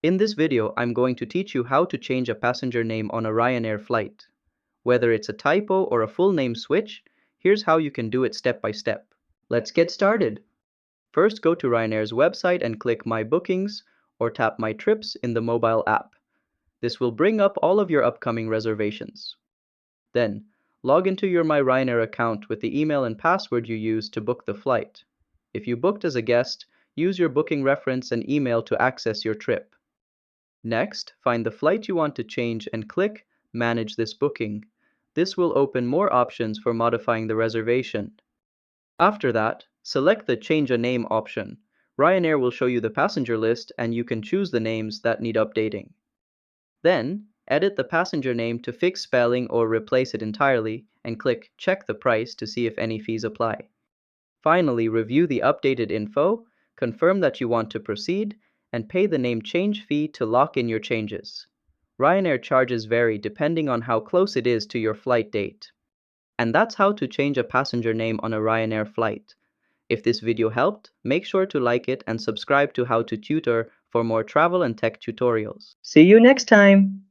In this video, I'm going to teach you how to change a passenger name on a Ryanair flight. Whether it's a typo or a full name switch, here's how you can do it step by step. Let's get started. First, go to Ryanair's website and click My Bookings or tap My Trips in the mobile app. This will bring up all of your upcoming reservations. Then, log into your My Ryanair account with the email and password you used to book the flight. If you booked as a guest, use your booking reference and email to access your trip. Next, find the flight you want to change and click Manage this booking. This will open more options for modifying the reservation. After that, select the Change a Name option. Ryanair will show you the passenger list and you can choose the names that need updating. Then, edit the passenger name to fix spelling or replace it entirely and click Check the price to see if any fees apply. Finally, review the updated info, confirm that you want to proceed, and pay the name change fee to lock in your changes. Ryanair charges vary depending on how close it is to your flight date. And that's how to change a passenger name on a Ryanair flight. If this video helped, make sure to like it and subscribe to How to Tutor for more travel and tech tutorials. See you next time!